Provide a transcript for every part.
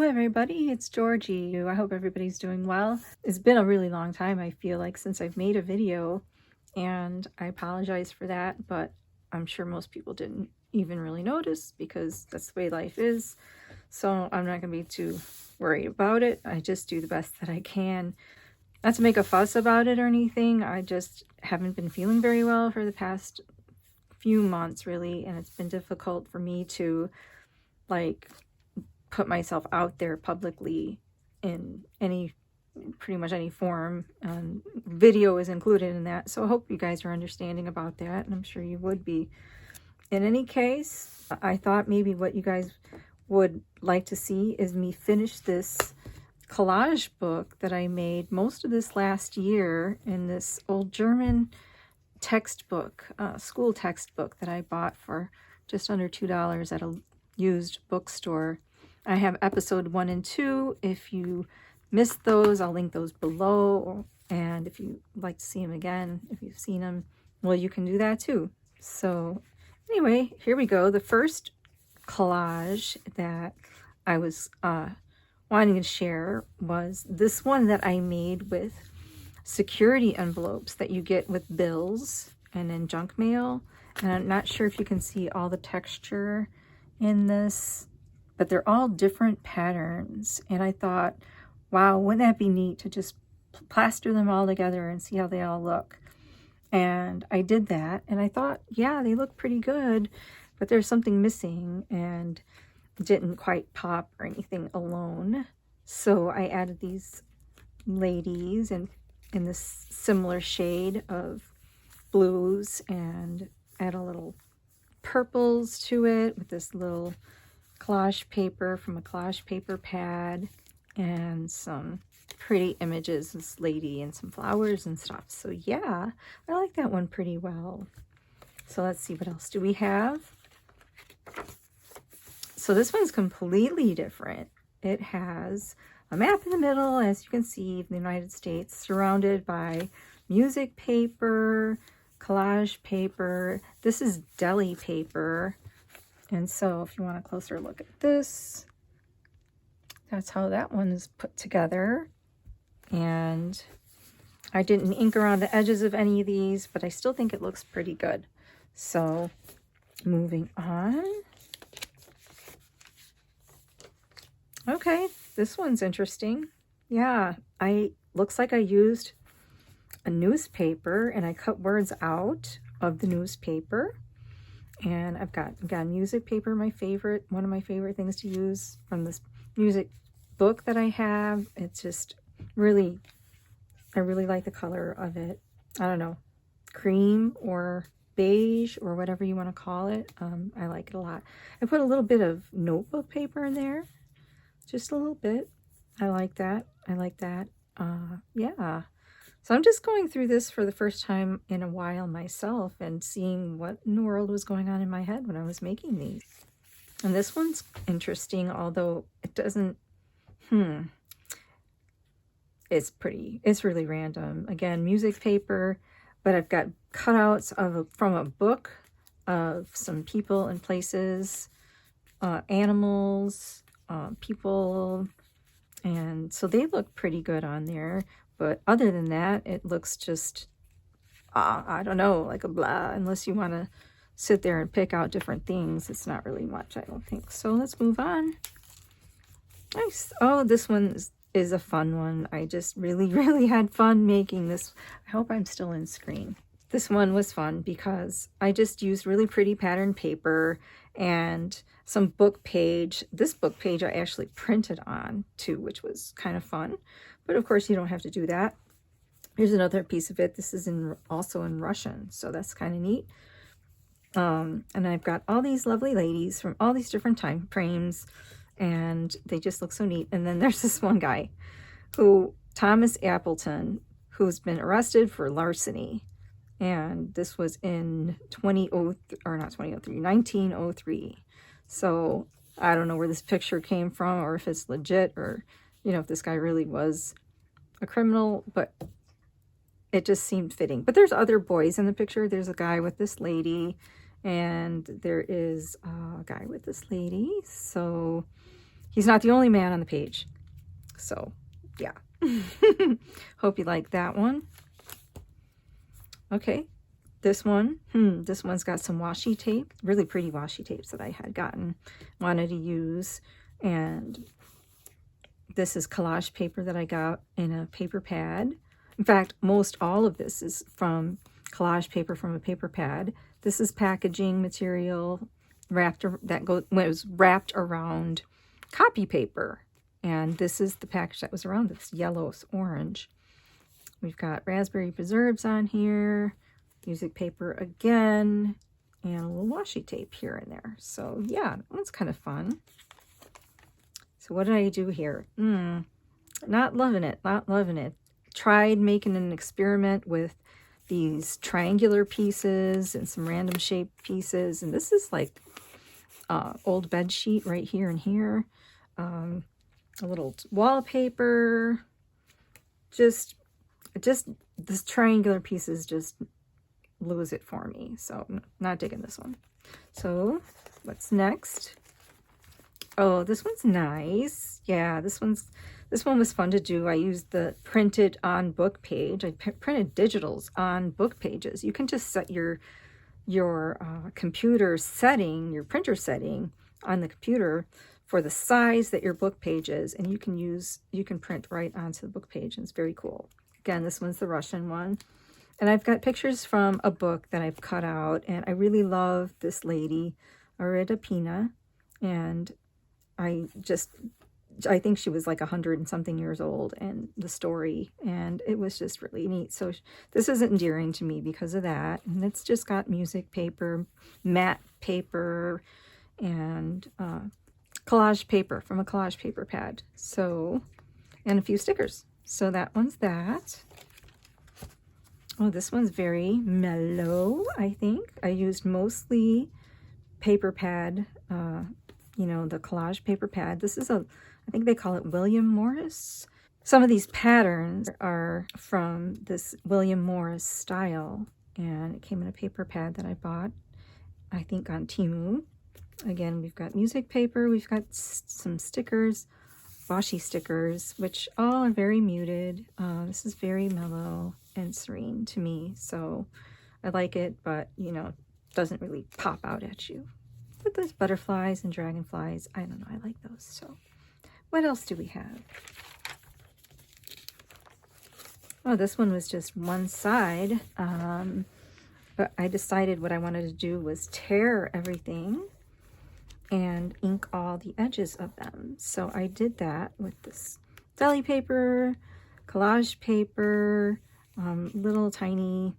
everybody, it's Georgie. I hope everybody's doing well. It's been a really long time, I feel like, since I've made a video, and I apologize for that, but I'm sure most people didn't even really notice because that's the way life is. So I'm not going to be too worried about it. I just do the best that I can. Not to make a fuss about it or anything, I just haven't been feeling very well for the past few months, really, and it's been difficult for me to, like, put myself out there publicly in pretty much any form, and video is included in that. So I hope you guys are understanding about that, and I'm sure you would be. In any case, I thought maybe what you guys would like to see is me finish this collage book that I made most of this last year in this old German textbook, school textbook that I bought for just under $2 at a used bookstore. I have episode 1 and 2. If you missed those, I'll link those below. And if you'd like to see them again, if you've seen them, well, you can do that too. So anyway, here we go. The first collage that I was wanting to share was this one that I made with security envelopes that you get with bills and in junk mail. And I'm not sure if you can see all the texture in this, but they're all different patterns. And I thought, wow, wouldn't that be neat to just plaster them all together and see how they all look? And I did that, and I thought, yeah, they look pretty good, but there's something missing, and it didn't quite pop or anything alone. So I added these ladies in this similar shade of blues, and add a little purples to it with this little collage paper from a collage paper pad, and some pretty images of this lady and some flowers and stuff. So yeah, I like that one pretty well. So let's see, what else do we have? So this one's completely different. It has a map in the middle, as you can see, of the United States, surrounded by music paper, collage paper. This is deli paper. And so if you want a closer look at this, that's how that one is put together. And I didn't ink around the edges of any of these, but I still think it looks pretty good. So moving on. Okay, this one's interesting. Yeah, looks like I used a newspaper and I cut words out of the newspaper. And I've got music paper, one of my favorite things to use from this music book that I have. It's just really, I really like the color of it. I don't know, cream or beige or whatever you want to call it. I like it a lot. I put a little bit of notebook paper in there, just a little bit. I like that. I like that. Yeah. So I'm just going through this for the first time in a while myself and seeing what in the world was going on in my head when I was making these. And this one's interesting, although it doesn't, it's really random. Again, music paper, but I've got cutouts from a book of some people and places, animals, people, and so they look pretty good on there. But other than that, it looks just, I don't know, like a blah, unless you want to sit there and pick out different things. It's not really much, I don't think. So let's move on. Nice. Oh, this one is a fun one. I just really, really had fun making this. I hope I'm still in screen. This one was fun because I just used really pretty pattern paper and some book page. This book page I actually printed on too, which was kind of fun. But of course you don't have to do that. Here's another piece of it. This is also in Russian, so that's kind of neat. And I've got all these lovely ladies from all these different time frames, and they just look so neat. And then there's this one guy, Thomas Appleton, who's been arrested for larceny. And this was in 1903. So I don't know where this picture came from, or if it's legit, or, you know, if this guy really was a criminal, but it just seemed fitting. But there's other boys in the picture. There's a guy with this lady, and there is a guy with this lady. So he's not the only man on the page. So, yeah. Hope you like that one. Okay, this one. This one's got some washi tape. Really pretty washi tapes that I had wanted to use. And this is collage paper that I got in a paper pad. In fact, most all of this is from collage paper from a paper pad. This is packaging material was wrapped around copy paper. And this is the package that was around this yellowish orange. We've got raspberry preserves on here, music paper again, and a little washi tape here and there. So yeah, that's kind of fun. So what did I do here? Not loving it, not loving it. Tried making an experiment with these triangular pieces and some random shaped pieces. And this is like old bed sheet right here and here. A little wallpaper. Just this triangular pieces just lose it for me. So I'm not digging this one. So what's next? Oh, this one's nice. Yeah, this one was fun to do. I used the printed on book page. I printed digitals on book pages. You can just set your computer setting, your printer setting on the computer for the size that your book page is, and you can print right onto the book page, and it's very cool. Again, this one's the Russian one. And I've got pictures from a book that I've cut out, and I really love this lady, Arita Pina, and I think she was like 100 and something years old, and the story, and it was just really neat. So this is endearing to me because of that. And it's just got music paper, matte paper, and collage paper from a collage paper pad. So, and a few stickers. So that one's that. Oh, this one's very mellow, I think. I used mostly paper pad, the collage paper pad. This is I think they call it William Morris. Some of these patterns are from this William Morris style, and it came in a paper pad that I bought, I think on Temu. Again, we've got music paper, we've got some stickers, washi stickers, which all are very muted. This is very mellow and serene to me, so I like it, but, doesn't really pop out at you. But those butterflies and dragonflies, I don't know, I like those. So what else do we have? Oh, this one was just one side, but I decided what I wanted to do was tear everything and ink all the edges of them. So I did that with this deli paper, collage paper, little tiny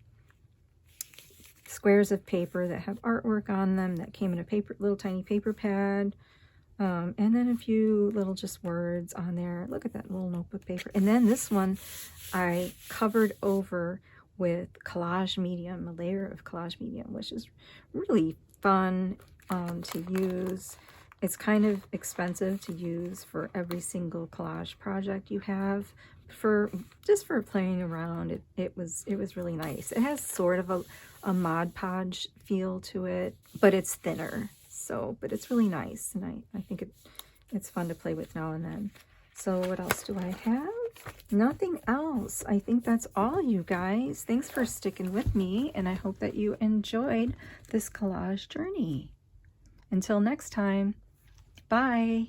squares of paper that have artwork on them that came in a little tiny paper pad, and then a few little just words on there. Look at that little notebook paper. And then this one I covered over with collage medium, a layer of collage medium, which is really fun to use. It's kind of expensive to use for every single collage project you have. Just for playing around, it was really nice. It has sort of a Mod Podge feel to it, but it's thinner. So, but it's really nice, and I think it's fun to play with now and then. So what else do I have? Nothing else. I think that's all, you guys. Thanks for sticking with me, and I hope that you enjoyed this collage journey. Until next time, bye.